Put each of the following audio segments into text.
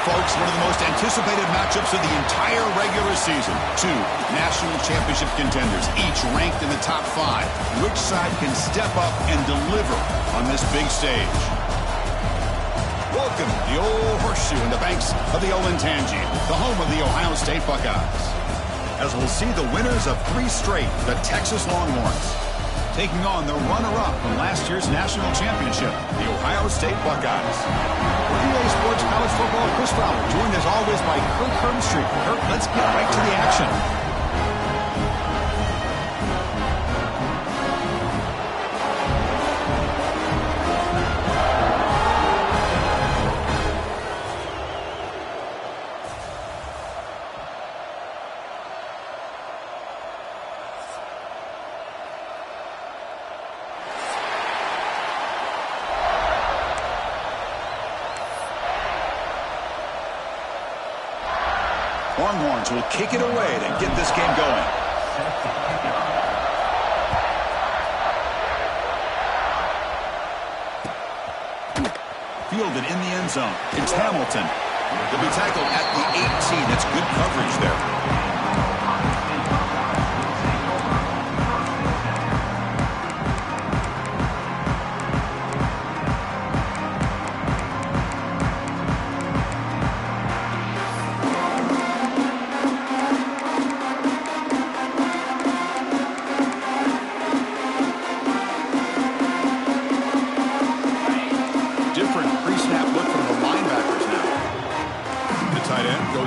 folks, one of the most anticipated matchups of the entire regular season. Two national championship contenders, each ranked in the top 5. Which side can step up and deliver on this big stage? Welcome to the old horseshoe in the banks of the Olentangy, the home of the Ohio State Buckeyes. As we'll see the winners of 3 straight, the Texas Longhorns, taking on the runner-up from last year's national championship, the Ohio State Buckeyes. For EA Sports College Football, Chris Fowler, joined as always by Kirk Herbstreit. Kirk, let's get right to the action. Longhorns will kick it away to get this game going. Fielded in the end zone. It's Hamilton. He'll be tackled at the 18. That's good coverage there.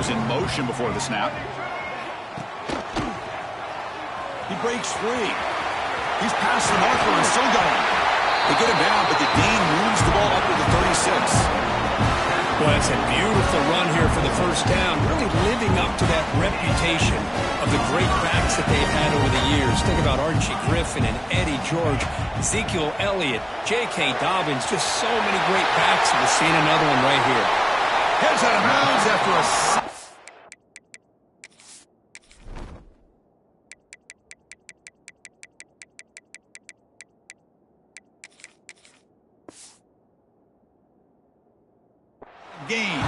In motion before the snap. He breaks free. He's past the marker and still going. They get him down, but the gain moves the ball up to the 36. Well, it's a beautiful run here for the first down, really living up to that reputation of the great backs that they've had over the years. Think about Archie Griffin and Eddie George, Ezekiel Elliott, J.K. Dobbins, just so many great backs. We're seeing another one right here. Heads out of bounds after a game.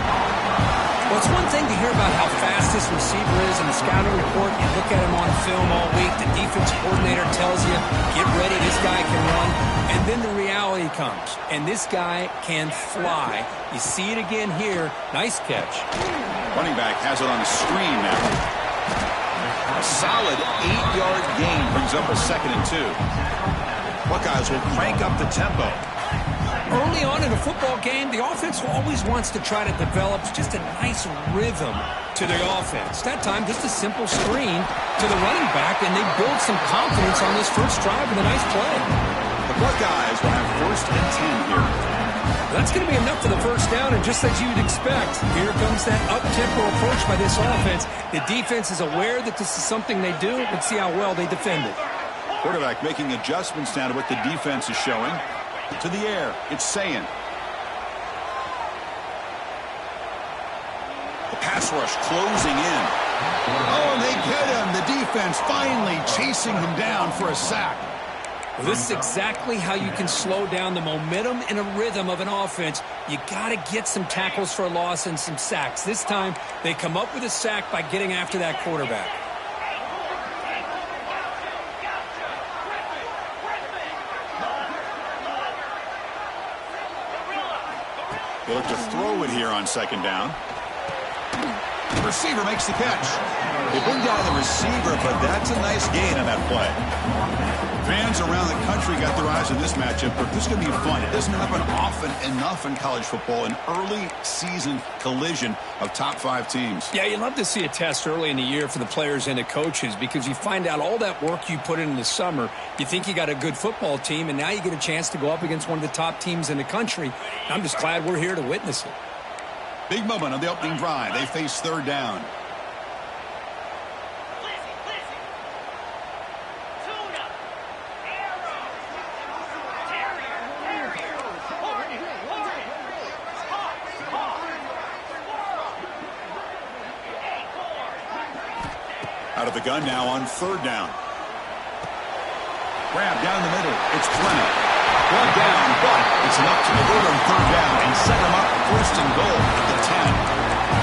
Well, it's one thing to hear about how fast this receiver is in the scouting report. You look at him on film all week. The defense coordinator tells you, get ready, this guy can run. And then the reality comes, and this guy can fly. You see it again here. Nice catch. Running back has it on the screen now. A solid 8-yard gain brings up a 2nd and 2. Buckeyes will crank up the tempo. Early on in a football game, the offense always wants to try to develop just a nice rhythm to the offense. That time, just a simple screen to the running back, and they build some confidence on this first drive with a nice play. The Buckeyes will have 1st and 10 here. That's going to be enough for the first down, and just as you'd expect, here comes that up-tempo approach by this offense. The defense is aware that this is something they do. Let's see how well they defend it. Quarterback making adjustments now to what the defense is showing. To the air, it's Sayin. The pass rush closing in. Oh, they get him. The defense finally chasing him down for a sack. Well, this is exactly how you can slow down the momentum and a rhythm of an offense. You got to get some tackles for a loss and some sacks. This time, they come up with a sack by getting after that quarterback. They look to throw it here on 2nd down. The receiver makes the catch. They bring down the receiver, but that's a nice gain on that play. Fans around the country got their eyes on this matchup, but this is going to be fun. It doesn't happen often enough in college football, an early season collision of top 5 teams. Yeah, you love to see a test early in the year for the players and the coaches because you find out all that work you put in the summer. You think you got a good football team, and now you get a chance to go up against one of the top teams in the country. I'm just glad we're here to witness it. Big moment on the opening drive. They face 3rd down. Out of the gun now on 3rd down. Grab down the middle. It's Clement. Brought down, but it's enough to convert on 3rd down and set him up 1st and goal at the 10.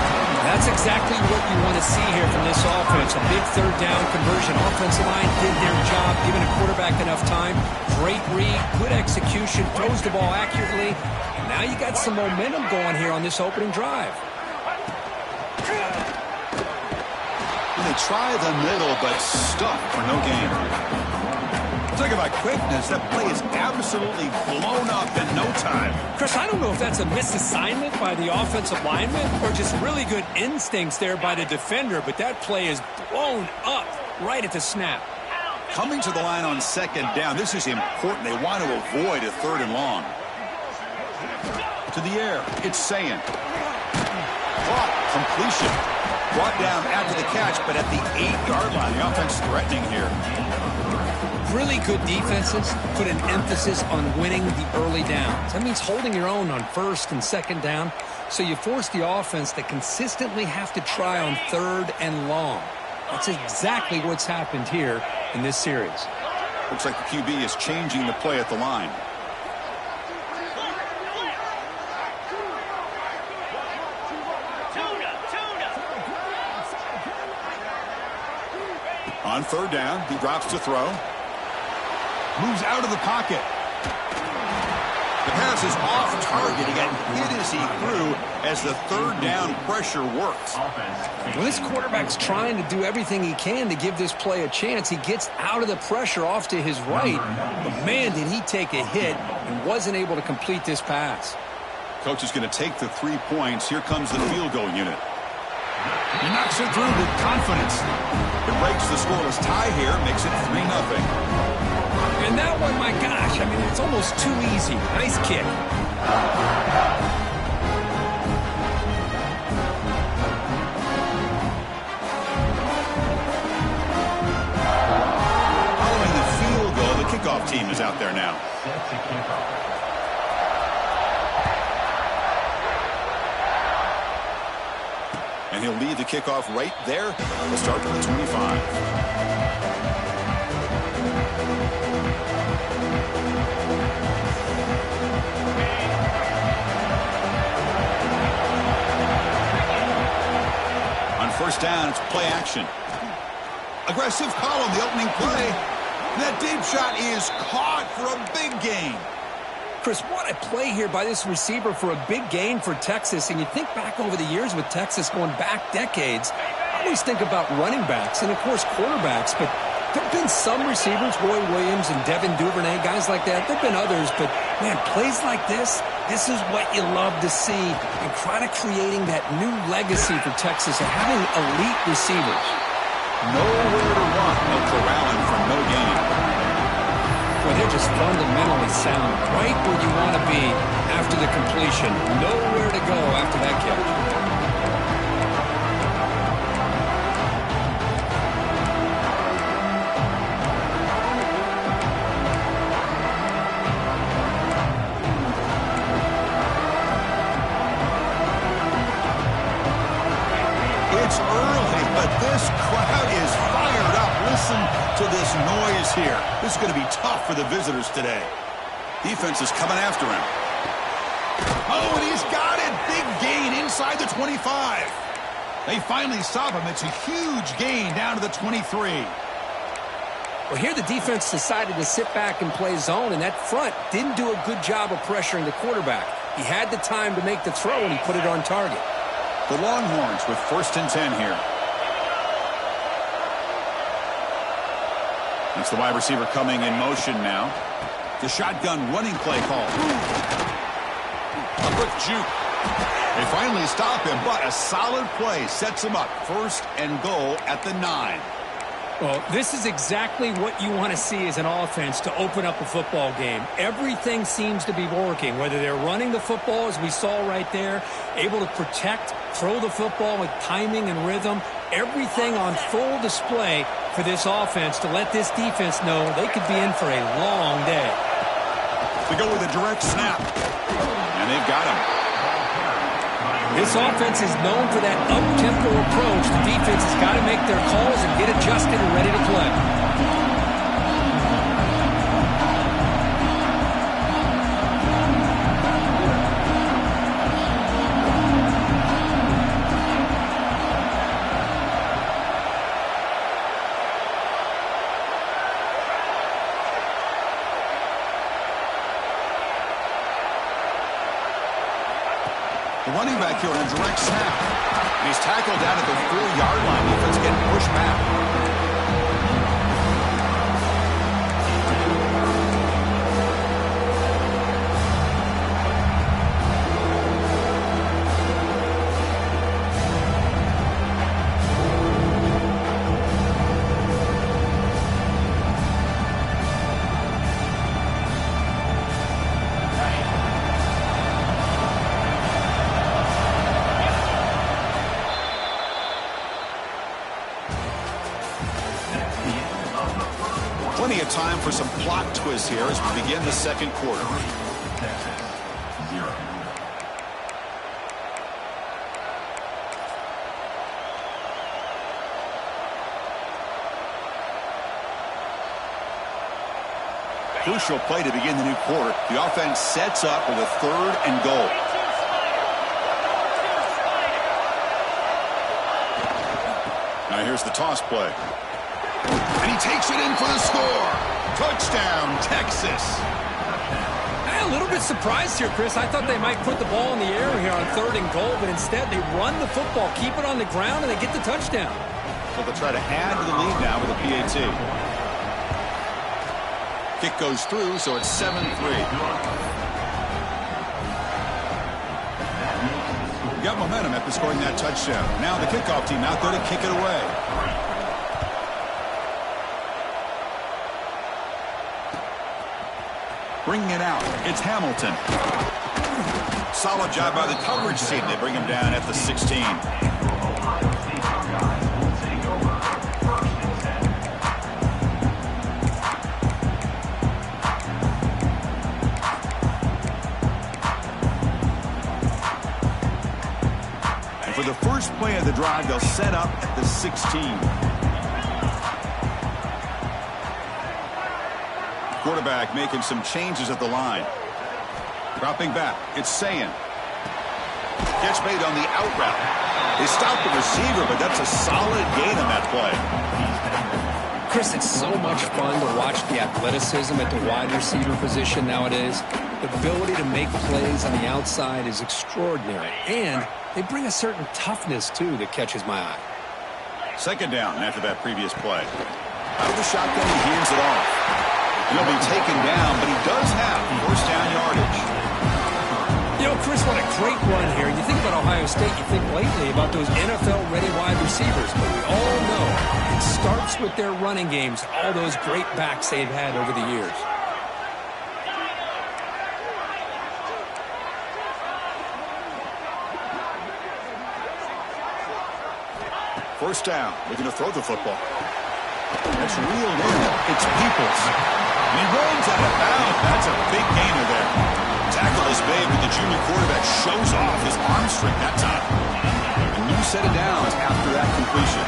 That's exactly what you want to see here from this offense. A big third down conversion. Offensive line did their job, giving a quarterback enough time. Great read, good execution, throws the ball accurately. And now you got some momentum going here on this opening drive. They try the middle, but stuck for no gain. Talk about quickness. That play is absolutely blown up in no time. Chris, I don't know if that's a misassignment by the offensive lineman or just really good instincts there by the defender, but that play is blown up right at the snap. Coming to the line on second down, this is important. They want to avoid a third and long. To the air, it's Sayin. Caught, completion. Brought down after the catch, but at the 8-yard line. The offense threatening here. Really good defenses put an emphasis on winning the early downs. That means holding your own on first and second down, so you force the offense to consistently have to try on third and long. That's exactly what's happened here in this series. Looks like the QB is changing the play at the line. On third down, he drops to throw. Moves out of the pocket. The pass is off target. He got hit as he threw as the third down pressure works. Well, this quarterback's trying to do everything he can to give this play a chance. He gets out of the pressure off to his right, but man, did he take a hit and wasn't able to complete this pass. Coach is going to take the 3 points. Here comes the field goal unit. He knocks it through with confidence. It breaks the scoreless tie here, makes it 3-0. And that one, my gosh, I mean, it's almost too easy. Nice kick. Following the field goal, the kickoff team is out there now. And he'll lead the kickoff right there. We'll start with the 25. On first down, it's play action. Aggressive call on the opening play. That deep shot is caught for a big gain. Chris, what a play here by this receiver for a big gain for Texas. And you think back over the years with Texas going back decades, I always think about running backs and, of course, quarterbacks. But there have been some receivers, Roy Williams and Devin Duvernay, guys like that. There have been others. But, man, plays like this is what you love to see. And kind of creating that new legacy for Texas of having elite receivers. Nowhere to run. No corralling for no gain. Well, they're just fundamentally sound, right where you want to be after the completion. Nowhere to go after that catch. It's early, but this crowd is fired up. Listen to this noise here. This is going to be tough for the visitors today. Defense is coming after him. Oh, and he's got it. Big gain inside the 25. They finally stop him. It's a huge gain down to the 23. Well, here the defense decided to sit back and play zone, and that front didn't do a good job of pressuring the quarterback. He had the time to make the throw, and he put it on target. The Longhorns with 1st and 10 here. It's the wide receiver coming in motion now. The shotgun running play call. A quick juke. They finally stop him, but a solid play sets him up. 1st and goal at the 9. Well, this is exactly what you want to see as an offense to open up a football game. Everything seems to be working, whether they're running the football, as we saw right there, able to protect, throw the football with timing and rhythm. Everything on full display for this offense to let this defense know they could be in for a long day. To go with a direct snap. And they've got him. This offense is known for that up-tempo approach. The defense has got to make their calls and get adjusted and ready to play. running back here on a direct snap. And he's tackled down at the 4-yard line. Defense getting pushed back. Plenty of time for some plot twists here as we begin the second quarter. Crucial play to begin the new quarter. The offense sets up with a 3rd and goal. Now here's the toss play. And he takes it in for the score. Touchdown, Texas. I'm a little bit surprised here, Chris. I thought they might put the ball in the air here on 3rd and goal, but instead they run the football, keep it on the ground, and they get the touchdown. So they'll try to add to the lead now with a PAT. Kick goes through, so it's 7-3. Got momentum after scoring that touchdown. Now the kickoff team out there to kick it away. Bringing it out, it's Hamilton. Solid job by the coverage team. They bring him down at the 16. And for the first play of the drive, they'll set up at the 16. Quarterback making some changes at the line. Dropping back, it's Sayin. Gets made on the out route. They stopped the receiver, but that's a solid gain on that play. Chris, it's so much fun to watch the athleticism at the wide receiver position nowadays. The ability to make plays on the outside is extraordinary, and they bring a certain toughness, too, that catches my eye. 2nd down after that previous play. Out of the shotgun, he hands it off. He'll be taken down, but he does have 1st down yardage. You know, Chris, what a great run here. You think about Ohio State, you think lately about those NFL-ready wide receivers, but we all know it starts with their running games, all those great backs they've had over the years. First down, looking to throw the football. That's reeled in. It's Peoples. And he runs out of bounds. That's a big gainer there. Tackle is made, but the junior quarterback shows off his arm strength that time. A new set of downs after that completion.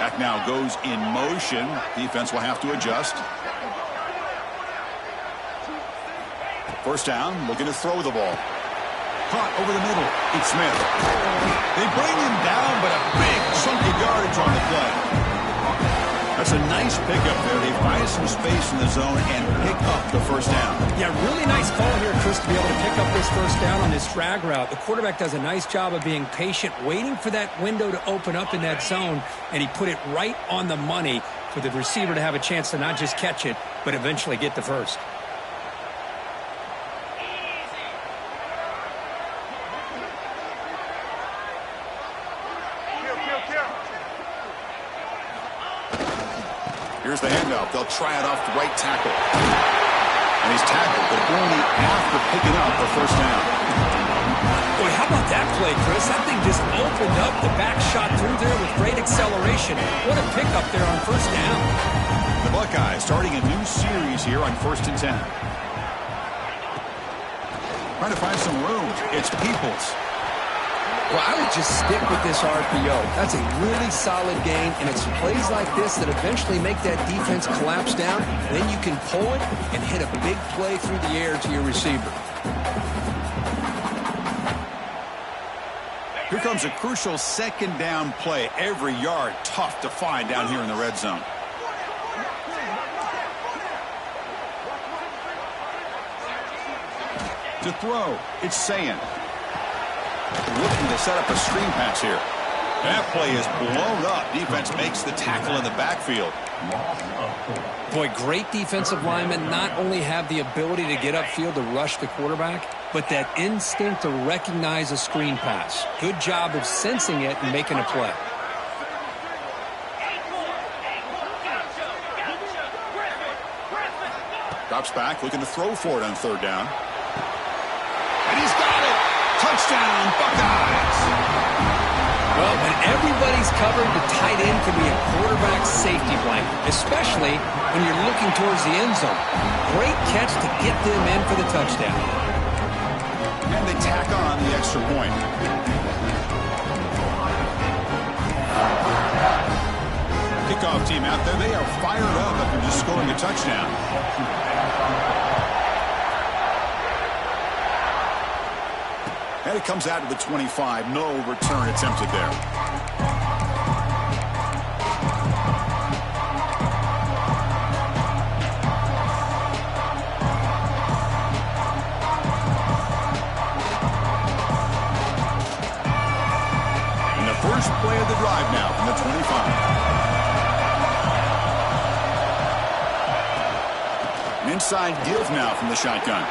Back now goes in motion. Defense will have to adjust. First down, looking to throw the ball. Caught over the middle. It's Smith. They bring him down, but a big chunk of yardage on the play. That's a nice pickup there. They find some space in the zone and pick up the first down. Yeah, really nice call here, Chris, to be able to pick up this first down on this drag route. The quarterback does a nice job of being patient, waiting for that window to open up in that zone, and he put it right on the money for the receiver to have a chance to not just catch it, but eventually get the first. Here's the handoff. They'll try it off the right tackle. And he's tackled, but only after picking up the first down. Boy, how about that play, Chris? That thing just opened up. The back shot through there with great acceleration. What a pickup there on first down. The Buckeyes starting a new series here on 1st and 10. Trying to find some room. It's Peoples. Well, I would just stick with this RPO. That's a really solid gain, and it's plays like this that eventually make that defense collapse down. Then you can pull it and hit a big play through the air to your receiver. Here comes a crucial 2nd down play. Every yard tough to find down here in the red zone. To throw, it's Sayin. Looking to set up a screen pass here. That play is blown up. Defense makes the tackle in the backfield. Boy, great defensive linemen not only have the ability to get upfield to rush the quarterback, but that instinct to recognize a screen pass. Good job of sensing it and making a play. Drops back, looking to throw for it on third down. And he's got it! Touchdown, Buckeyes! Well, when everybody's covered, the tight end can be a quarterback safety blanket, especially when you're looking towards the end zone. Great catch to get them in for the touchdown. And they tack on the extra point. Kickoff team out there, they are fired up after just scoring a touchdown. And it comes out to the 25. No return attempted there. And the first play of the drive now from the 25. An inside give now from the shotgun.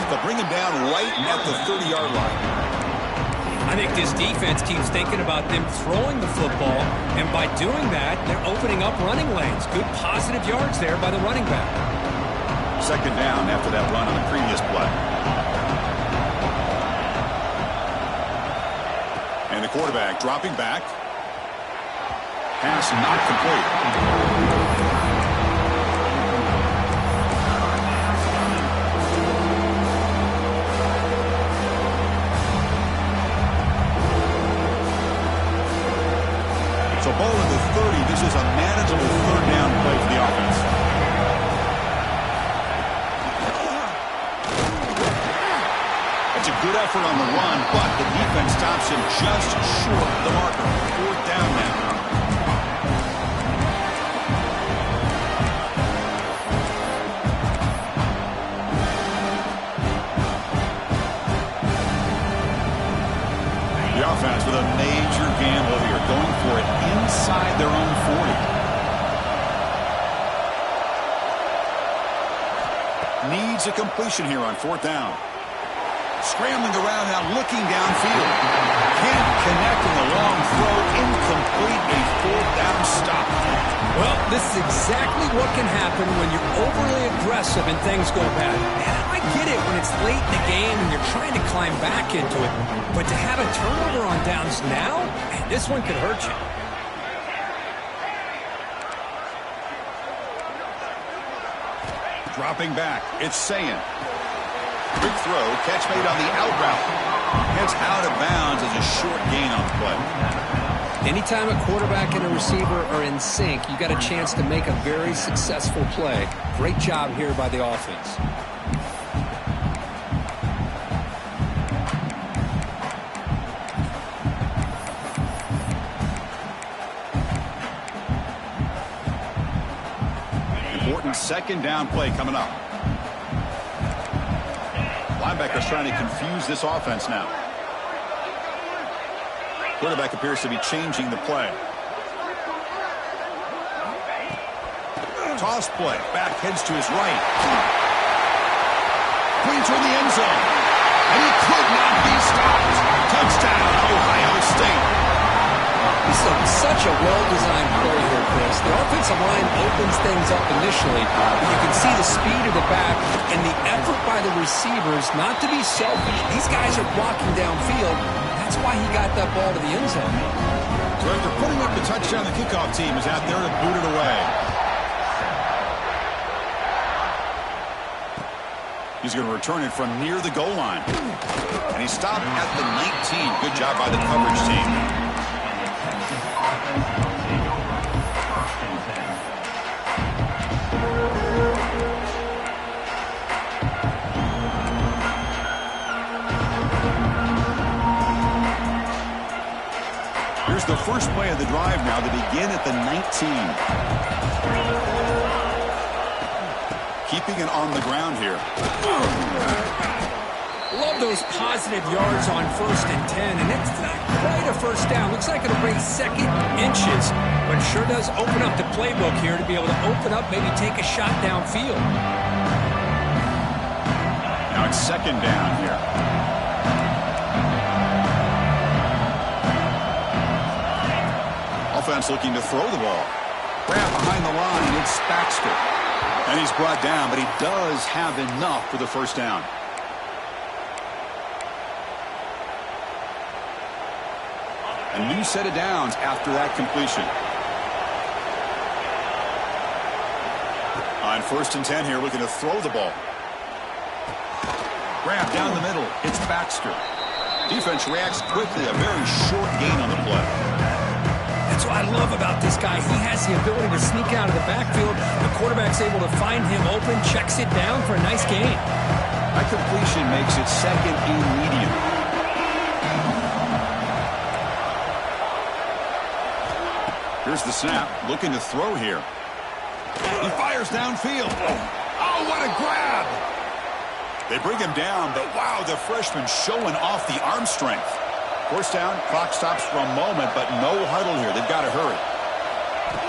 They'll bring him down right at the 30-yard line. I think this defense keeps thinking about them throwing the football, and by doing that, they're opening up running lanes. Good positive yards there by the running back. Second down after that run on the previous play. And the quarterback dropping back. Pass not complete. So ball at the 30. This is a manageable third down play for the offense. That's a good effort on the run, but the defense stops him just short of the marker. Fourth down now. The offense with a major gamble here, going for it inside their own 40. Needs a completion here on fourth down. Scrambling around now, looking downfield. Can't connect in the long throw. Incomplete, a fourth down stop. Well, this is exactly what can happen when you're overly aggressive and things go bad. And I get it when it's late in the game and you're trying to climb back into it. But to have a turnover on downs now, man, this one could hurt you. Dropping back, it's Sayin. Quick throw, catch made on the out route. It's out of bounds as a short gain on the play. Anytime a quarterback and a receiver are in sync, you got a chance to make a very successful play. Great job here by the offense. Important second down play coming up. Linebackers trying to confuse this offense now. Quarterback appears to be changing the play. Toss play. Back heads to his right. Clean toward the end zone. And he could not be stopped. Touchdown, Ohio State. This is such a well-designed play here, Chris. The offensive line opens things up initially, but you can see the speed of the back and the effort by the receivers not to be selfish. These guys are blocking downfield. That's why he got that ball to the end zone. So after putting up the touchdown, the kickoff team is out there to boot it away. He's going to return it from near the goal line. And he stopped at the 19. Good job by the coverage team. Here's the first play of the drive now to begin at the 19. keeping it on the ground here. Love those positive yards on 1st and 10, and it's not quite a first down. Looks like it'll bring second inches, but sure does open up the playbook here to be able to open up, maybe take a shot downfield. Now it's 2nd down here. Offense looking to throw the ball. Grab behind the line, it's Baxter. And he's brought down, but he does have enough for the first down. A new set of downs after that completion. On 1st and 10 here, looking to throw the ball. Grab down the middle, it's Baxter. Defense reacts quickly, a very short gain on the play. That's what I love about this guy. He has the ability to sneak out of the backfield. The quarterback's able to find him open, checks it down for a nice gain. That completion makes it 2nd and medium. Here's the snap, looking to throw here. He fires downfield. Oh, what a grab! They bring him down, but wow, the freshman showing off the arm strength. 1st down, clock stops for a moment, but no huddle here. They've got to hurry.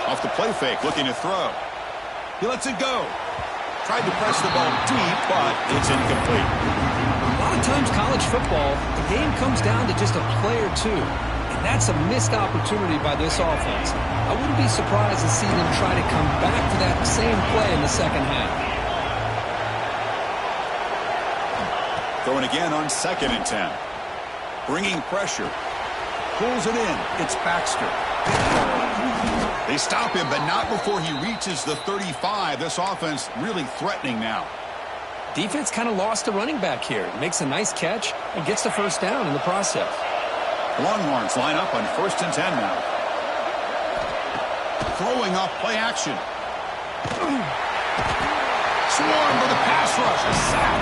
Off the play fake, looking to throw. He lets it go. Tried to press the ball deep, but it's incomplete. A lot of times college football, the game comes down to just a play or two. And that's a missed opportunity by this offense. I wouldn't be surprised to see them try to come back to that same play in the 2nd half. Throwing again on 2nd and 10. Bringing pressure. Pulls it in. It's Baxter. They stop him, but not before he reaches the 35. This offense really threatening now. Defense kind of lost a running back here. Makes a nice catch and gets the first down in the process. Longhorns line up on 1st and 10 now. Throwing off play action. Swarm for the pass rush. A sack.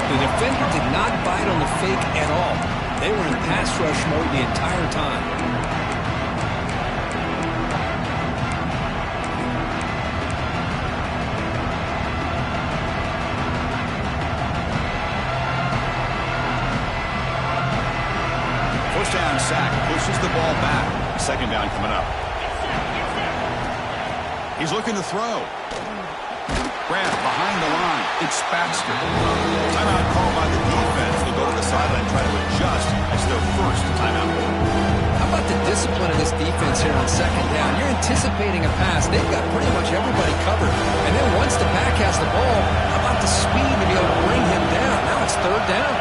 The defender did not bite on the fake at all. They were in pass rush mode the entire time. First down sack, pushes the ball back. 2nd down coming up. He's looking to throw. Grab behind the line. It's Baxter. Timeout called by the defense. They'll go to the sideline, try to adjust. It's their first timeout. How about the discipline of this defense here on 2nd down? You're anticipating a pass. They've got pretty much everybody covered. And then once the back has the ball, how about the speed to be able to bring him down? Now it's 3rd down.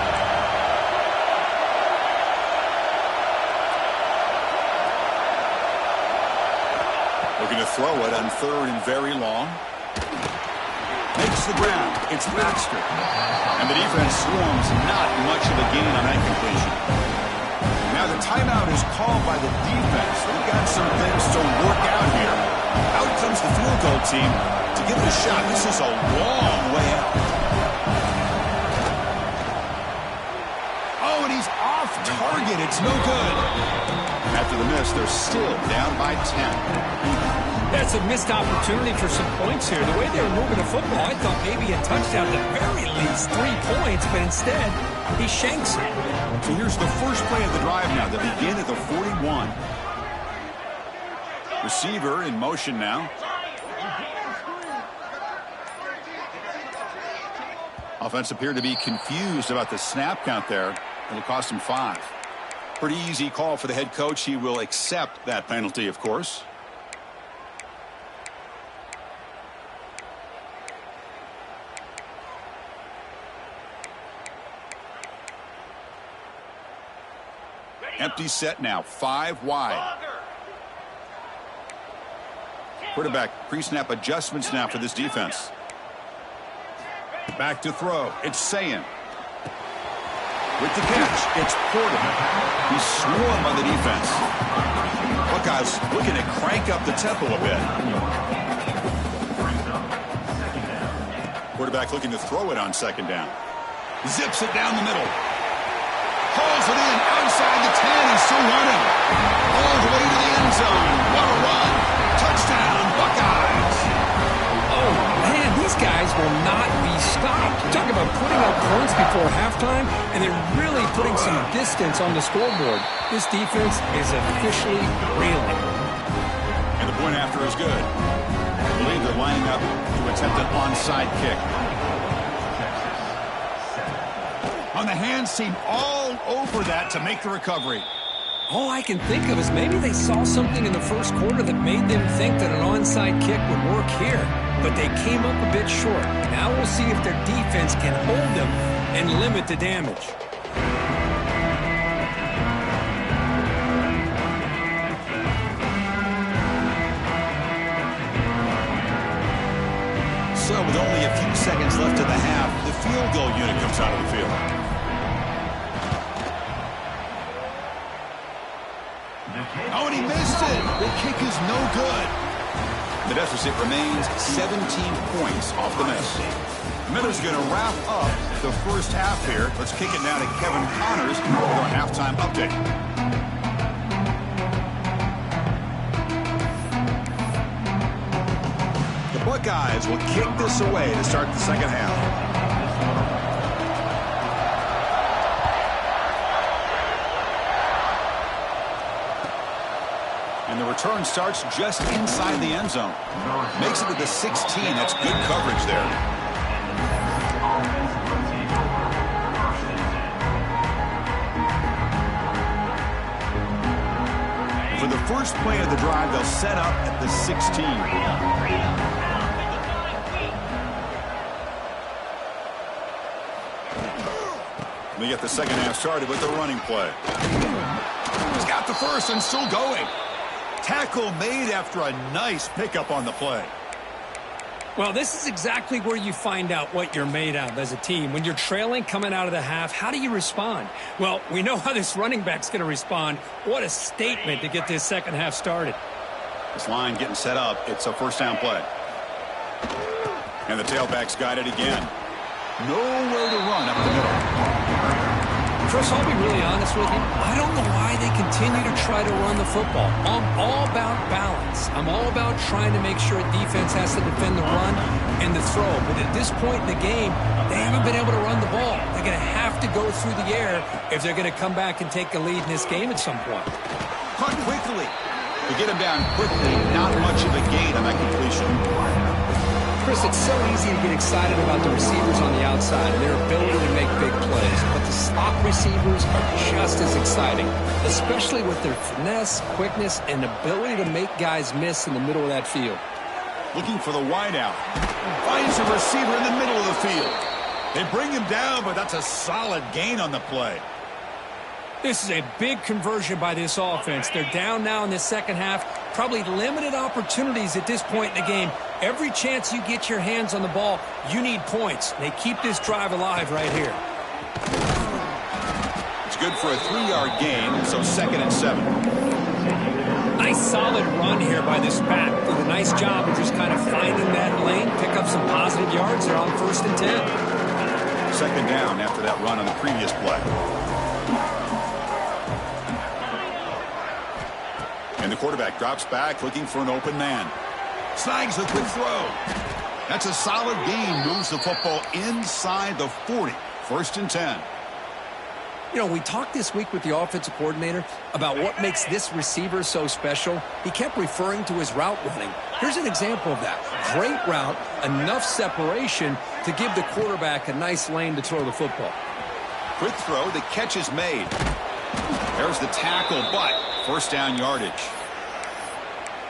Looking to throw it on 3rd and very long. Makes the ground. It's Baxter. And the defense swarms not much of a gain on that completion. Now the timeout is called by the defense. They've got some things to work out here. Out comes the field goal team to give it a shot. This is a long way out. Oh, and he's off target. It's no good. After the miss, they're still down by 10. That's a missed opportunity for some points here. The way they were moving the football, I thought maybe a touchdown, at the very least 3 points, but instead, he shanks it. So here's the first play of the drive now. They begin at the 41. Receiver in motion now. Offense appeared to be confused about the snap count there. It'll cost him 5. Pretty easy call for the head coach. He will accept that penalty, of course. Empty set now, 5 wide. Quarterback pre-snap adjustments now for this defense. Back to throw. It's Sayin. With the catch, it's Porter. He's swarmed by the defense. Buckeyes looking to crank up the tempo a bit. Quarterback looking to throw it on 2nd down. Zips it down the middle. Hauls it in outside the 10. He's still running. All the way to the end zone. What a run. Touchdown, Buckeyes. Oh, man, these guys will points before halftime, and they're really putting some distance on the scoreboard. This defense is officially reeling. And the point after is good. I believe they're lining up to attempt an onside kick. On the hands team all over that to make the recovery. All I can think of is maybe they saw something in the first quarter that made them think that an onside kick would work here. But they came up a bit short. Now we'll see if their defense can hold them and limit the damage. So with only a few seconds left in the half, the field goal unit comes out of the field. Oh, and he missed it. The kick is no good. The deficit remains 17 points off the miss. Miller's going to wrap up the first half here. Let's kick it now to Kevin Connors with our halftime update. The Buckeyes will kick this away to start the second half. And the return starts just inside the end zone. Makes it to the 16. That's good coverage there. For the first play of the drive, they'll set up at the 16. We get the second half started with the running play. He's got the first and still going. Tackle made after a nice pickup on the play. Well, this is exactly where you find out what you're made of as a team. When you're trailing coming out of the half, how do you respond? Well, we know how this running back's going to respond. What a statement to get this second half started. This line getting set up. It's a first down play. And the tailback's got it again. Nowhere to run up the middle. Chris, I'll be really honest with you. I don't know why they continue to try to run the football. I'm all about balance. I'm all about trying to make sure a defense has to defend the run and the throw. But at this point in the game, they haven't been able to run the ball. They're going to have to go through the air if they're going to come back and take a lead in this game at some point. Cut quickly. To get him down quickly, not much of a gain on that completion. Chris, it's so easy to get excited about the receivers on the outside and their ability to make big plays. But the slot receivers are just as exciting, especially with their finesse, quickness, and ability to make guys miss in the middle of that field. Looking for the wideout. Finds a receiver in the middle of the field. They bring him down, but that's a solid gain on the play. This is a big conversion by this offense. They're down now in the second half. Probably limited opportunities at this point in the game. Every chance you get your hands on the ball, you need points. They keep this drive alive right here. It's good for a 3-yard gain, so 2nd and 7. Nice solid run here by this back. Did a nice job of just kind of finding that lane, pick up some positive yards. They're on 1st and 10. 2nd down after that run on the previous play. And the quarterback drops back looking for an open man. Snags a quick throw. That's a solid gain. Moves the football inside the 40. 1st and 10. You know, we talked this week with the offensive coordinator about what makes this receiver so special. He kept referring to his route running. Here's an example of that. Great route, enough separation to give the quarterback a nice lane to throw the football. Quick throw. The catch is made. There's the tackle, but 1st down yardage.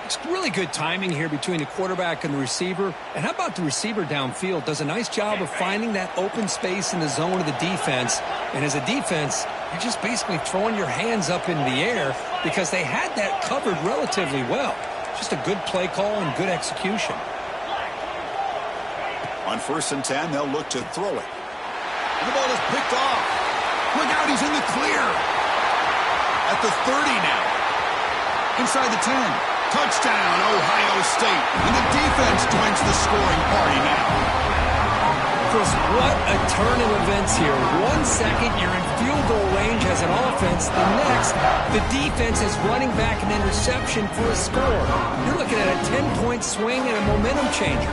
It's really good timing here between the quarterback and the receiver. And how about the receiver downfield? Does a nice job of finding that open space in the zone of the defense. And as a defense, you're just basically throwing your hands up in the air because they had that covered relatively well. Just a good play call and good execution. On 1st and 10, they'll look to throw it. And the ball is picked off. Look out, he's in the clear. At the 30 now. Inside the 10. Touchdown, Ohio State. And the defense joins the scoring party now. Chris, what a turn of events here. 1 second, you're in field goal range as an offense. The next, the defense is running back an interception for a score. You're looking at a 10-point swing and a momentum changer.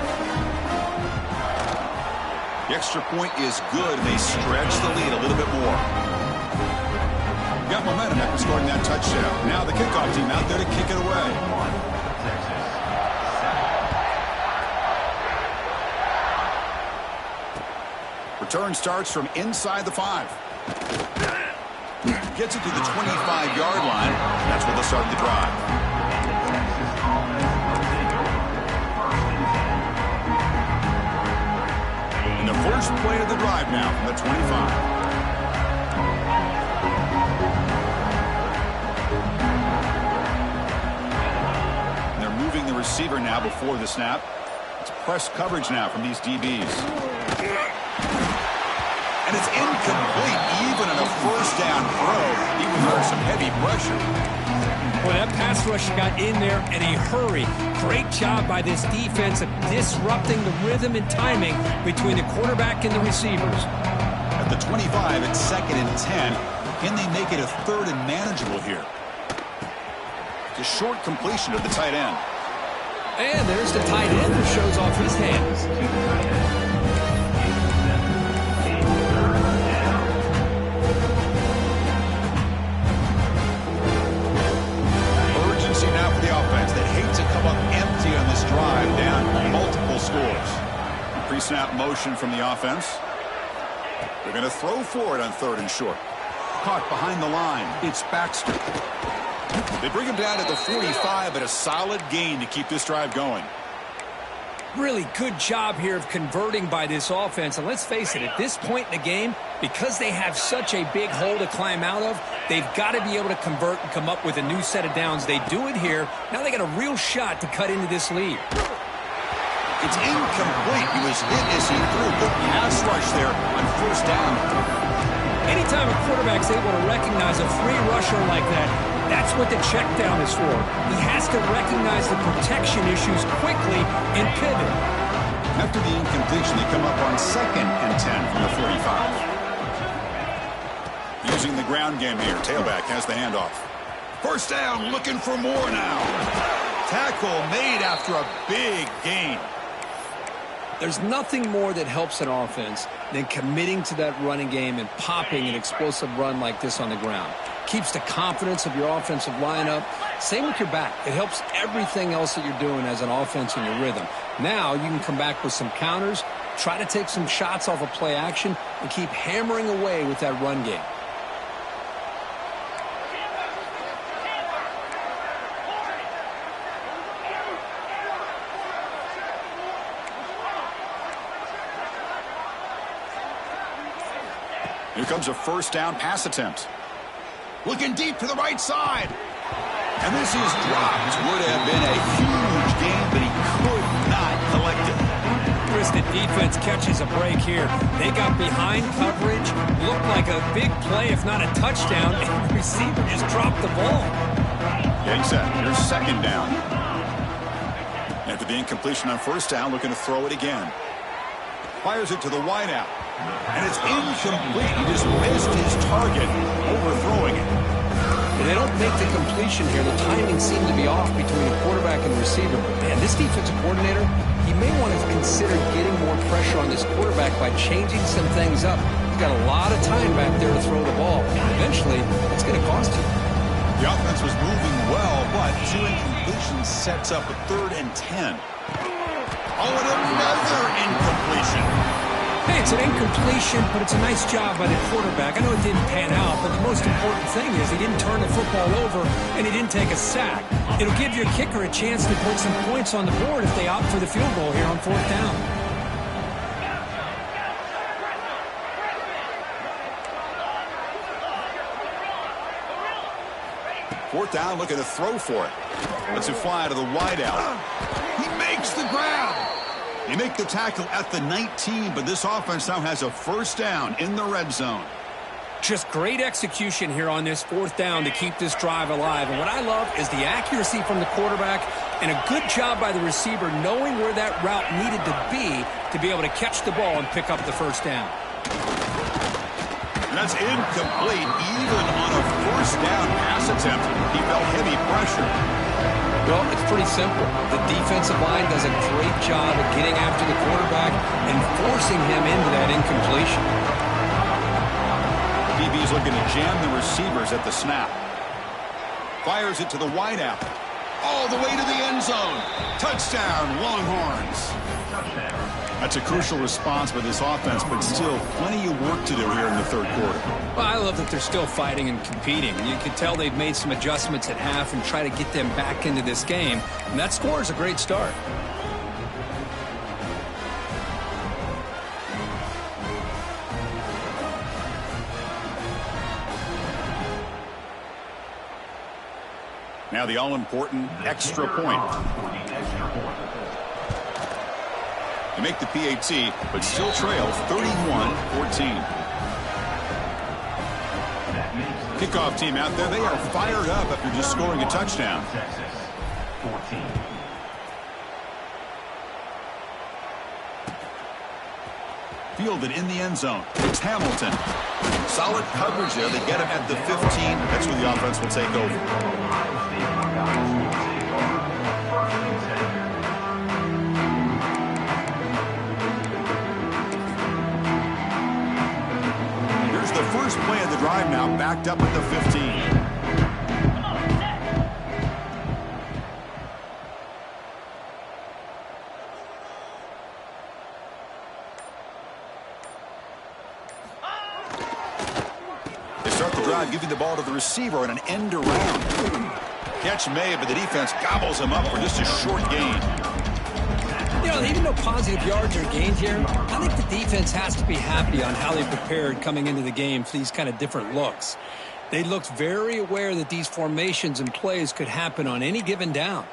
The extra point is good, and they stretch the lead a little bit more. Got momentum after scoring that touchdown. Now the kickoff team out there to kick it away. Return starts from inside the 5. Gets it to the 25-yard line. That's where they'll start the drive. And the first play of the drive now from the 25. Moving the receiver now before the snap. It's press coverage now from these DBs. And it's incomplete even on a first down throw, even under some heavy pressure. Well, that pass rush got in there in a hurry. Great job by this defense of disrupting the rhythm and timing between the quarterback and the receivers. At the 25, it's 2nd and 10. Can they make it a 3rd and manageable here? It's a short completion of the tight end. And there's the tight end who shows off his hands. Urgency now for the offense that hate to come up empty on this drive, down multiple scores. Pre-snap motion from the offense. They're going to throw for it on 3rd and short. Caught behind the line. It's Baxter. They bring him down at the 45, but a solid gain to keep this drive going. Really good job here of converting by this offense. And let's face it, at this point in the game, because they have such a big hole to climb out of, they've got to be able to convert and come up with a new set of downs. They do it here. Now they got a real shot to cut into this lead. It's incomplete. He was hit as he threw. Good pass rush there on 1st down. Anytime a quarterback's able to recognize a free rusher like that, that's what the check down is for. He has to recognize the protection issues quickly and pivot. After the incompletion, they come up on 2nd and 10 from the 45. Using the ground game here. Tailback has the handoff. 1st down, looking for more now. Tackle made after a big gain. There's nothing more that helps an offense than committing to that running game and popping an explosive run like this on the ground. Keeps the confidence of your offensive lineup. Same with your back. It helps everything else that you're doing as an offense in your rhythm. Now you can come back with some counters, try to take some shots off of play action, and keep hammering away with that run game. Here comes a 1st down pass attempt. Looking deep to the right side. And this is dropped. Would have been a huge gain, but he could not collect it. Chris, the defense catches a break here. They got behind coverage, looked like a big play, if not a touchdown, and the receiver just dropped the ball. Getting set. Here's 2nd down. After the incompletion on 1st down, looking to throw it again. Fires it to the wideout. And it's incomplete. He just missed his target, overthrowing it. And they don't make the completion here. The timing seemed to be off between the quarterback and the receiver. But man, this defensive coordinator, he may want to consider getting more pressure on this quarterback by changing some things up. He's got a lot of time back there to throw the ball. And eventually, it's going to cost you. The offense was moving well, but 2 incompletions sets up a 3rd and 10. Oh, and another incompletion. Hey, it's an incompletion, but it's a nice job by the quarterback. I know it didn't pan out, but the most important thing is he didn't turn the football over and he didn't take a sack. It'll give your kicker a chance to put some points on the board if they opt for the field goal here on 4th down. Fourth down, looking to throw for it. Lets it fly to the wideout. He makes the grab. They make the tackle at the 19, but this offense now has a 1st down in the red zone. Just great execution here on this 4th down to keep this drive alive. And what I love is the accuracy from the quarterback and a good job by the receiver knowing where that route needed to be able to catch the ball and pick up the 1st down. And that's incomplete. Even on a 1st down pass attempt, he felt heavy pressure. Well, it's pretty simple. The defensive line does a great job of getting after the quarterback and forcing him into that incompletion. DB's looking to jam the receivers at the snap. Fires it to the wideout. All the way to the end zone. Touchdown, Longhorns. That's a crucial response by this offense, but still plenty of work to do here in the third quarter. Well, I love that they're still fighting and competing. You can tell they've made some adjustments at half and try to get them back into this game. And that score is a great start. Now the all-important extra point. They make the PAT, but still trail 31-14. Kickoff team out there, they are fired up after just scoring a touchdown. Fielded in the end zone. It's Hamilton. Solid coverage there. They get him at the 15. That's where the offense will take over. The first play of the drive now backed up at the 15. They start the drive giving the ball to the receiver on an end around. Catch made, but the defense gobbles him up for just a short gain. You know, even though positive yards are gained here, I think the defense has to be happy on how they prepared coming into the game for these kind of different looks. They looked very aware that these formations and plays could happen on any given down.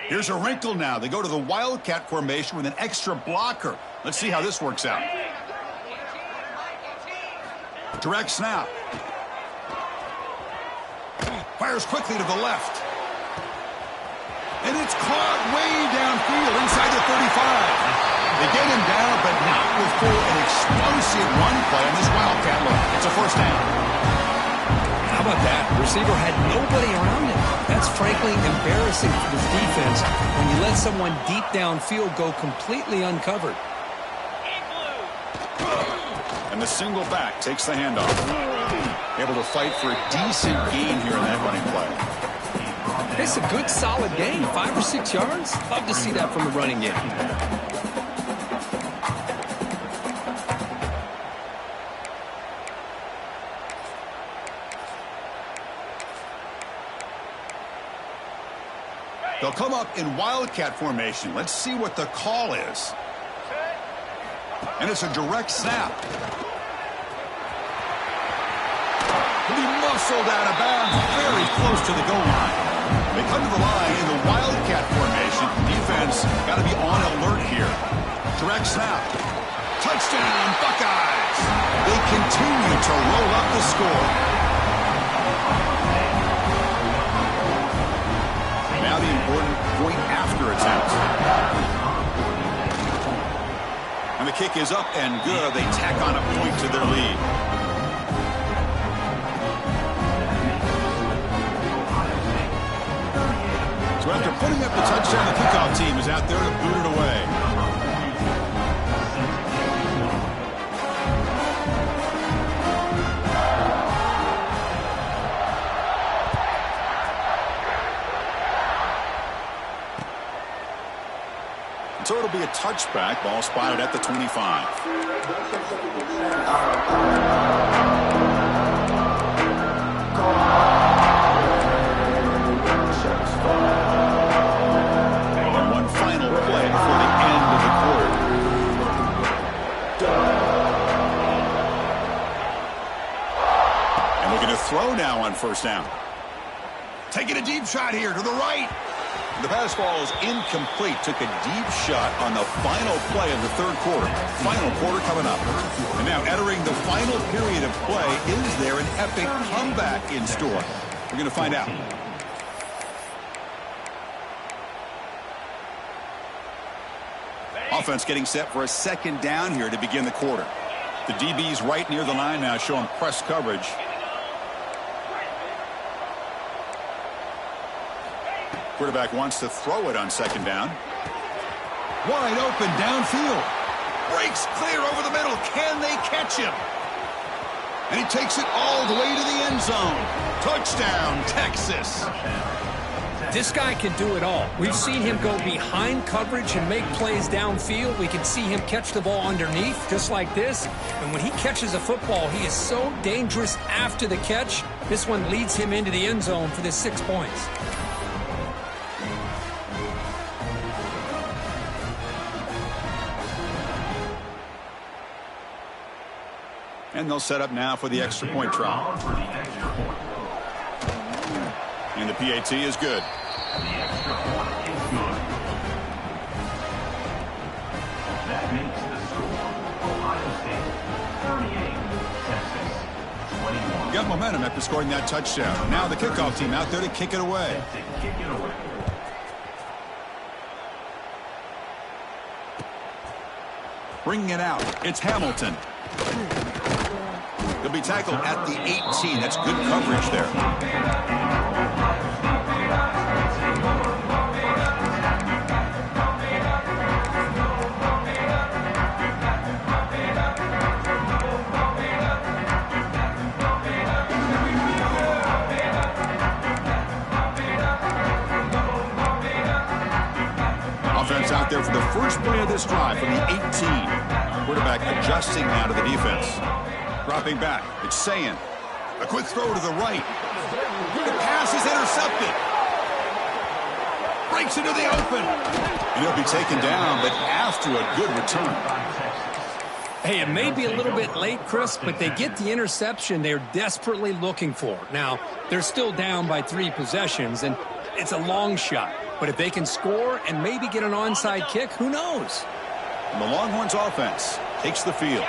Here's a wrinkle now. They go to the Wildcat formation with an extra blocker. Let's see how this works out. Direct snap. Fires quickly to the left. And it's caught way downfield inside the 35. They get him down, but not before an explosive run play on this Wildcat look. It's a first down. How about that? The receiver had nobody around him. That's frankly embarrassing for this defense when you let someone deep downfield go completely uncovered. And the single back takes the handoff. Able to fight for a decent gain here in that running play. It's a good, solid gain. 5 or 6 yards. Love to see that from the running game. They'll come up in Wildcat formation. Let's see what the call is. And it's a direct snap. He'll be muscled out of bounds very close to the goal line. They come to the line in the Wildcat formation. Defense got to be on alert here. Direct snap. Touchdown, Buckeyes. They continue to roll up the score. Now the important point after attempt. And the kick is up and good. They tack on a point to their lead. So after putting up the touchdown, the kickoff team is out there to boot it away. So it'll be a touchback. Ball spotted at the 25. And one final play before the end of the quarter. And looking to throw now on first down. Taking a deep shot here to the right. The pass ball is incomplete. Took a deep shot on the final play of the third quarter. Final quarter coming up. And now entering the final period of play, is there an epic comeback in store? We're going to find out. Offense getting set for a second down here to begin the quarter. The DB's right near the line now, showing press coverage. Quarterback wants to throw it on second down. Wide open downfield. Breaks clear over the middle. Can they catch him? And he takes it all the way to the end zone. Touchdown, Texas. This guy can do it all. We've seen him go behind coverage and make plays downfield. We can see him catch the ball underneath, just like this. And when he catches a football, he is so dangerous after the catch. This one leads him into the end zone for the 6 points. And they'll set up now for the extra point try. And the PAT is good. The extra point is good. That makes the score Ohio State 38, Texas 21. Got momentum after scoring that touchdown. Now the kickoff team out there to kick it away. Bringing it out. It's Hamilton. He'll be tackled at the 18. That's good coverage there. Offense out there for the first play of this drive from the 18. Quarterback adjusting now to the defense. Dropping back, it's Sayin. A quick throw to the right. The pass is intercepted. Breaks into the open. And he'll be taken down, but after a good return. Hey, it may be a little bit late, Chris, but they get the interception they're desperately looking for. Now, they're still down by 3 possessions, and it's a long shot. But if they can score and maybe get an onside kick, who knows? And the Longhorns offense takes the field.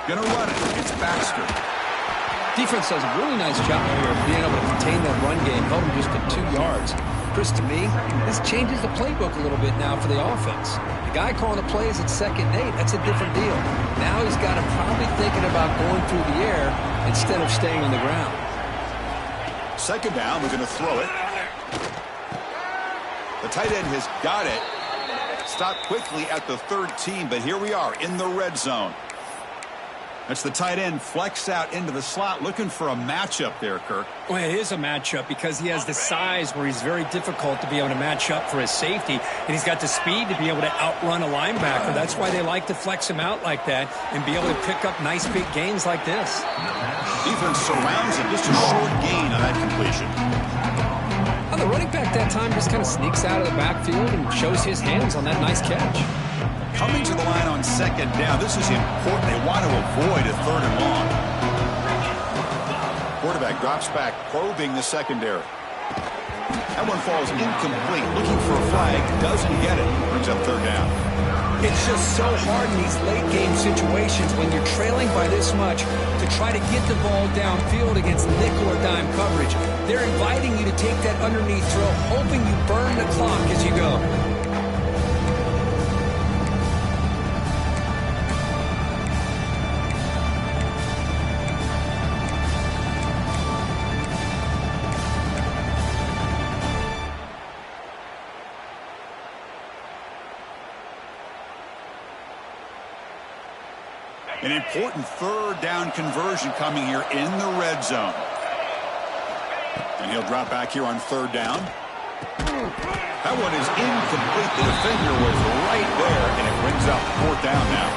Gonna run it. It's Baxter. Defense does a really nice job here of being able to contain that run game, held them just at 2 yards. Chris, to me, this changes the playbook a little bit now for the offense. The guy calling the plays at 2nd and 8, that's a different deal. Now he's got to probably thinking about going through the air instead of staying on the ground. 2nd down, we're going to throw it. The tight end has got it. Stopped quickly at the 13, but here we are in the red zone. That's the tight end flexed out into the slot, looking for a matchup there, Kirk. Well, it is a matchup because he has the size where he's very difficult to be able to match up for his safety, and he's got the speed to be able to outrun a linebacker. That's why they like to flex him out like that and be able to pick up nice big gains like this. Defense surrounds him, just a short gain on that completion. The running back that time just kind of sneaks out of the backfield and shows his hands on that nice catch. Coming to the line on 2nd down. This is important. They want to avoid a 3rd and long. Quarterback drops back, probing the secondary. That one falls incomplete. Looking for a flag. Doesn't get it. Brings up 3rd down. It's just so hard in these late-game situations when you're trailing by this much to try to get the ball downfield against nickel or dime coverage. They're inviting you to take that underneath throw, hoping you burn the clock as you go. An important 3rd down conversion coming here in the red zone. And he'll drop back here on 3rd down. That one is incomplete. The defender was right there, and it brings up 4th down now.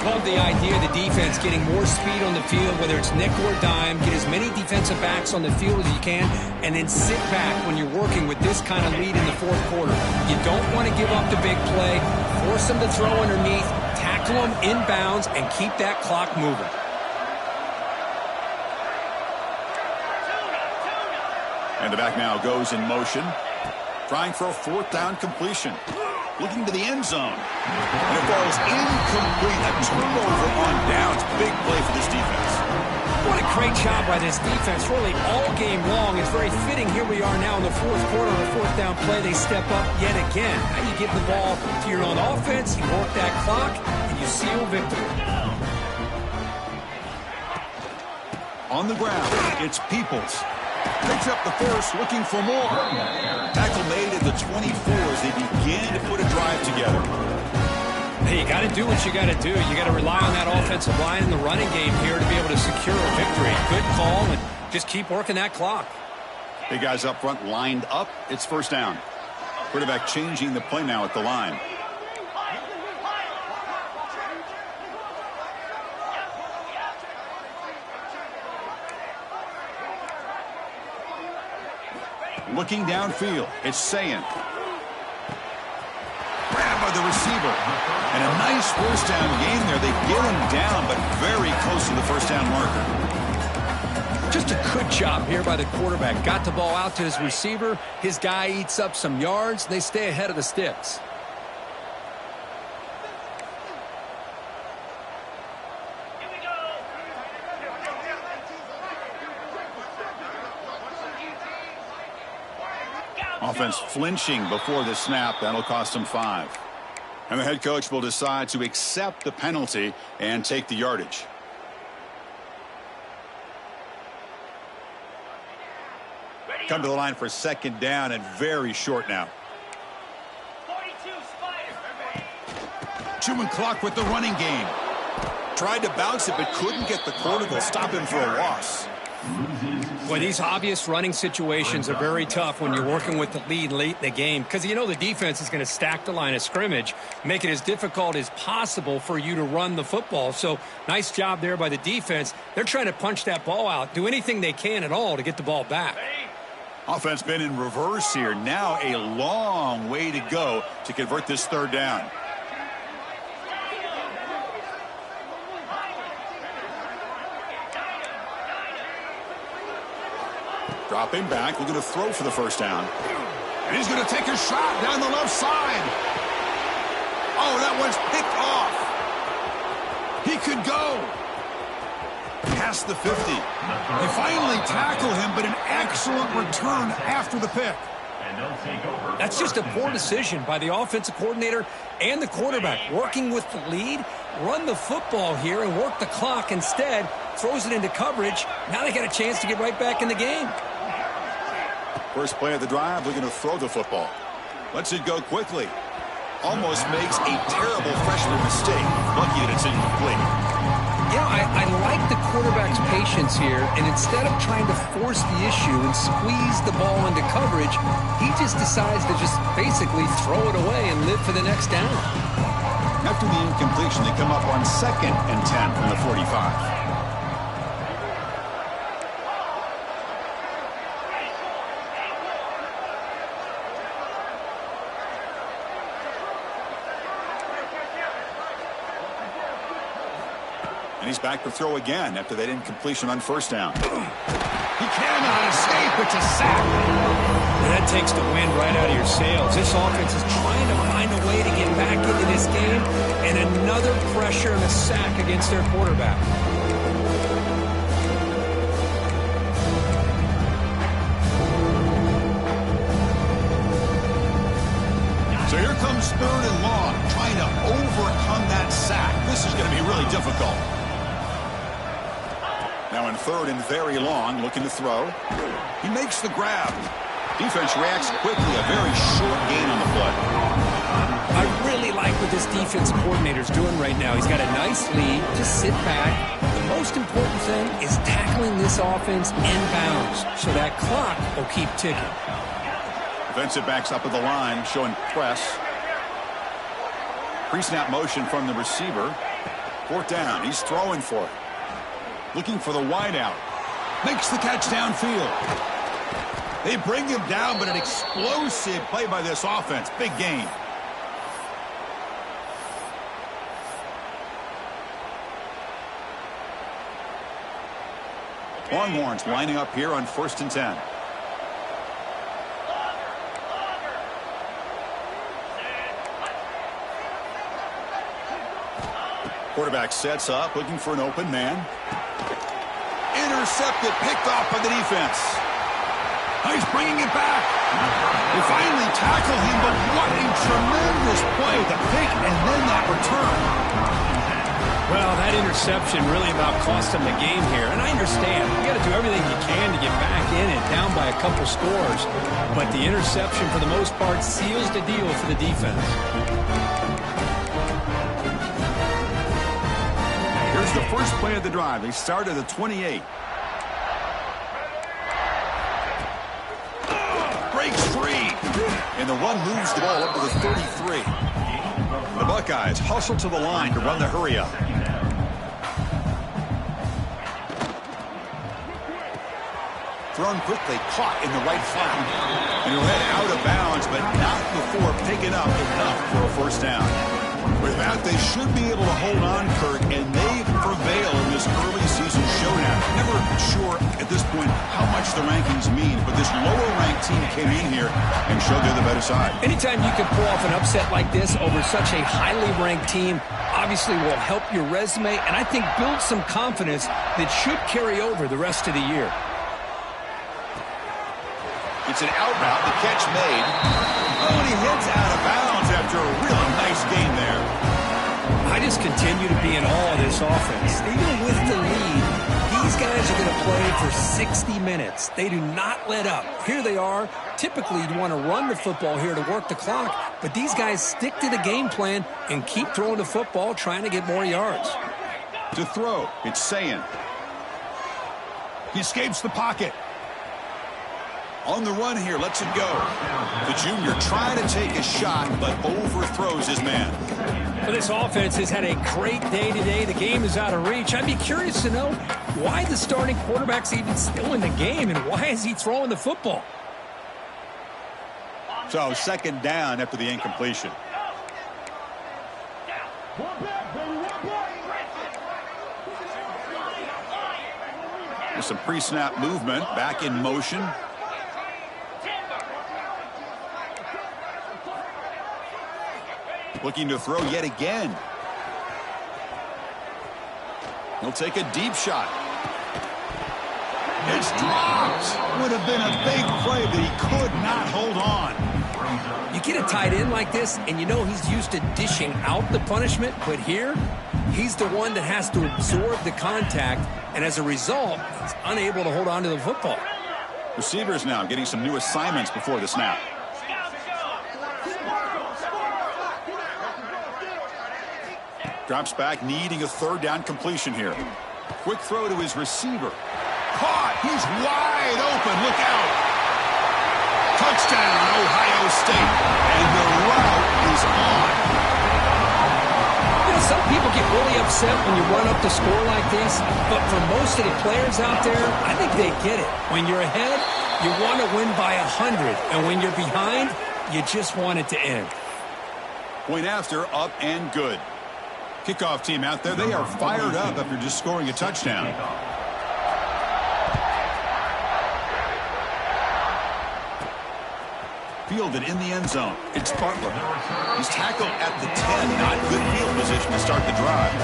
Love the idea of the defense getting more speed on the field, whether it's nickel or dime, get as many defensive backs on the field as you can, and then sit back when you're working with this kind of lead in the 4th quarter. You don't want to give up the big play, force them to throw underneath, tackle them inbounds, and keep that clock moving. And the back now goes in motion, trying for a 4th down completion. Looking to the end zone. And it falls incomplete. A turnover on downs. Big play for this defense. What a great job by this defense, really all game long. It's very fitting. Here we are now in the fourth quarter. On a fourth down play, they step up yet again. Now you give the ball to your own offense, you work that clock, and you seal victory. On the ground, it's Peoples. Picks up the first, looking for more. Tackle made at the 24 as they begin to put a drive together. Hey, you got to do what you got to do. You got to rely on that offensive line in the running game here to be able to secure a victory. Good call, and just keep working that clock. Big guys up front lined up. It's first down. Quarterback changing the play now at the line. Looking downfield, it's Sayin. Grab by the receiver. And a nice first down gain there. They get him down, but very close to the first down marker. Just a good job here by the quarterback. Got the ball out to his receiver. His guy eats up some yards. They stay ahead of the sticks. Offense flinching before the snap. That'll cost him 5. And the head coach will decide to accept the penalty and take the yardage. Come to the line for second down and very short now. Chewing clock with the running game. Tried to bounce it but couldn't get the corner to stop him for a loss. Boy, these obvious running situations are very tough when you're working with the lead late in the game because you know the defense is going to stack the line of scrimmage, make it as difficult as possible for you to run the football. So nice job there by the defense. They're trying to punch that ball out, do anything they can at all to get the ball back. Offense been in reverse here. Now a long way to go to convert this third down. Dropping back, looking to throw for the first down. And he's going to take a shot down the left side. Oh, that one's picked off. He could go. Past the 50. They finally tackle him, but an excellent return after the pick. That's just a poor decision by the offensive coordinator and the quarterback. Working with the lead, run the football here and work the clock instead. Throws it into coverage. Now they got a chance to get right back in the game. First play of the drive, looking to throw the football. Lets it go quickly. Almost makes a terrible freshman mistake. Lucky that it's incomplete. You know, I like the quarterback's patience here, and instead of trying to force the issue and squeeze the ball into coverage, he just decides to just basically throw it away and live for the next down. After the incompletion, they come up on 2nd and 10 from the 45. And he's back to throw again after that incompletion on first down. He cannot escape. It's a sack. And that takes the wind right out of your sails. This offense is trying to find a way to get back into this game. And another pressure and a sack against their quarterback. So here comes 3rd and long, trying to overcome that sack. This is going to be really difficult. Now in 3rd and very long, looking to throw. He makes the grab. Defense reacts quickly. A very short gain on the play. I really like what this defense coordinator's doing right now. He's got a nice lead. Just sit back. The most important thing is tackling this offense inbounds so that clock will keep ticking. Defensive backs up at the line, showing press. Pre-snap motion from the receiver. 4th down. He's throwing for it. Looking for the wideout. Makes the catch downfield. They bring him down, but an explosive play by this offense. Big gain. Longhorns lining up here on 1st and 10. Quarterback sets up, looking for an open man. intercepted, picked off by the defense. He's bringing it back. They finally tackle him, but what a tremendous play. The pick and then that return. Well, that interception really about cost them the game here. And I understand. You got to do everything you can to get back in and down by a couple scores. But the interception, for the most part, seals the deal for the defense. Here's the first play of the drive. They start at the 28. Breaks free. And the run moves the ball up to the 33. The Buckeyes hustle to the line to run the hurry-up. Thrown quickly, caught in the right flat. And he'll head out of bounds, but not before picking up enough for a first down. With that, they should be able to hold on, Kirk, and they prevail in this early season showdown. Never sure at this point how much the rankings mean, but this lower-ranked team came in here and showed they're the better side. Anytime you can pull off an upset like this over such a highly ranked team, obviously will help your resume, and I think build some confidence that should carry over the rest of the year. It's an out route, the catch made. Oh, and he heads out of bounds after a really nice gain there. I just continue to be in awe of this offense. Even with the lead, these guys are going to play for 60 minutes. They do not let up. Here they are. Typically, you'd want to run the football here to work the clock, but these guys stick to the game plan and keep throwing the football, trying to get more yards. To throw, it's Sayin. He escapes the pocket. On the run here, lets it go. The junior trying to take a shot, but overthrows his man. Well, this offense has had a great day today. The game is out of reach. I'd be curious to know why the starting quarterback's even still in the game, and why is he throwing the football? So, second down after the incompletion. With some pre-snap movement, back in motion. Looking to throw yet again. He'll take a deep shot. It's dropped. Would have been a big play, but he could not hold on. You get a tight end like this, and you know he's used to dishing out the punishment, but here, he's the one that has to absorb the contact, and as a result, he's unable to hold on to the football. Receivers now getting some new assignments before the snap. Drops back, needing a third down completion here. Quick throw to his receiver. Caught. He's wide open. Look out. Touchdown, Ohio State. And the route is on. You know, some people get really upset when you run up the score like this, but for most of the players out there, I think they get it. When you're ahead, you want to win by 100, and when you're behind, you just want it to end. Point after, up and good. Kickoff team out there, they are fired up after just scoring a touchdown. Fielded in the end zone. It's Butler. He's tackled at the 10. Not good field position to start the drive.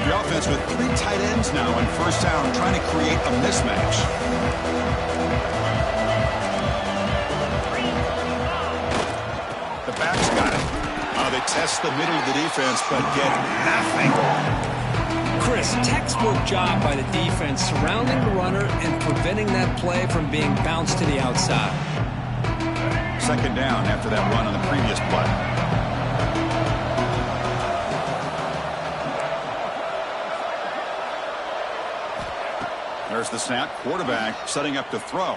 The offense with 3 tight ends now on first down, trying to create a mismatch. The back's got it. They test the middle of the defense, but get nothing. Chris, textbook job by the defense surrounding the runner and preventing that play from being bounced to the outside. Second down after that run on the previous play. There's the snap. Quarterback setting up to throw.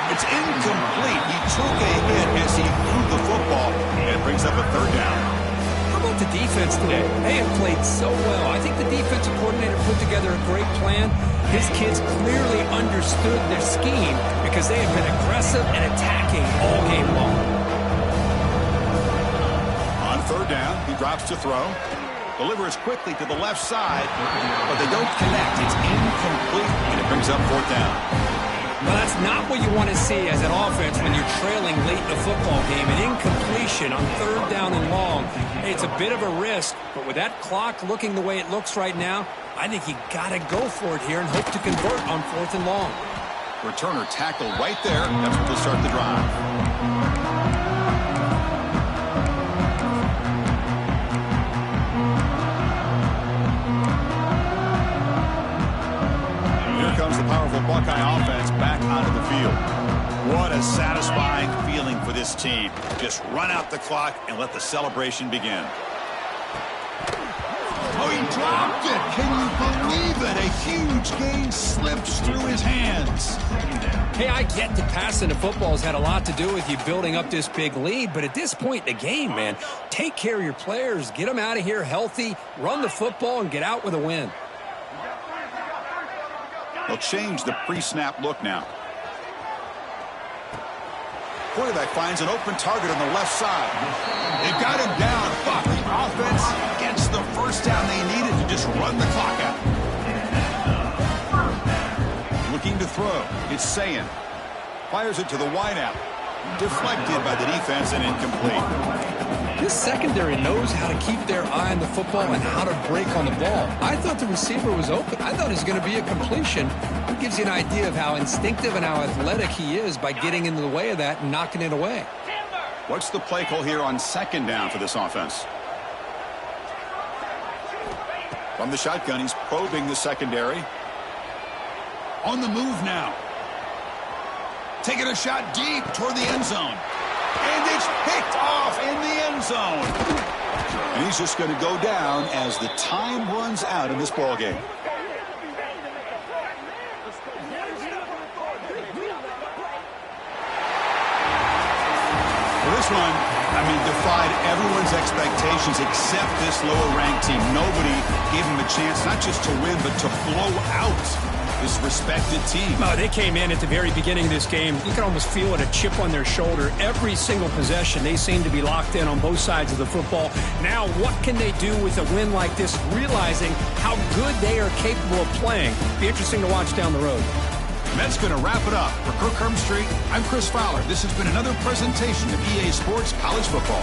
It's incomplete. He took a hit as he threw the football, and it brings up a third down. How about the defense today? They have played so well. I think the defensive coordinator put together a great plan. His kids clearly understood their scheme because they have been aggressive and attacking all game long. On third down, he drops to throw. Delivers quickly to the left side, but they don't connect. It's incomplete, and it brings up fourth down. Well, that's not what you want to see as an offense when you're trailing late in a football game. An incompletion on 3rd down and long. Hey, it's a bit of a risk, but with that clock looking the way it looks right now, I think you got to go for it here and hope to convert on 4th and long. Returner tackle right there. That's what will start the drive. Comes the powerful Buckeye offense back onto the field. What a satisfying feeling for this team. Just run out the clock and let the celebration begin. Oh, he dropped it. Can you believe it? A huge gain slips through his hands. Hey, I get that passing the football has had a lot to do with you building up this big lead, but at this point in the game, man, take care of your players, get them out of here healthy, run the football, and get out with a win. They'll change the pre-snap look now. Quarterback finds an open target on the left side. They've got him down. But the offense gets the first down they needed to just run the clock out. Looking to throw. It's Sayin. Fires it to the wideout. Deflected by the defense and incomplete. This secondary knows how to keep their eye on the football and how to break on the ball. I thought the receiver was open. I thought it was going to be a completion. It gives you an idea of how instinctive and how athletic he is by getting into the way of that and knocking it away. What's the play call here on 2nd down for this offense? From the shotgun, he's probing the secondary. On the move now. Taking a shot deep toward the end zone. And it's picked off in the end zone. And he's just going to go down as the time runs out in this ballgame. Well, this one, defied everyone's expectations except this lower-ranked team. Nobody gave him a chance not just to win, but to blow out this respected team. Oh, they came in at the very beginning of this game. You can almost feel it, a chip on their shoulder. Every single possession, they seem to be locked in on both sides of the football. Now, what can they do with a win like this, realizing how good they are capable of playing? Be interesting to watch down the road. And that's going to wrap it up. For Kirk Street, I'm Chris Fowler. This has been another presentation of EA Sports College Football.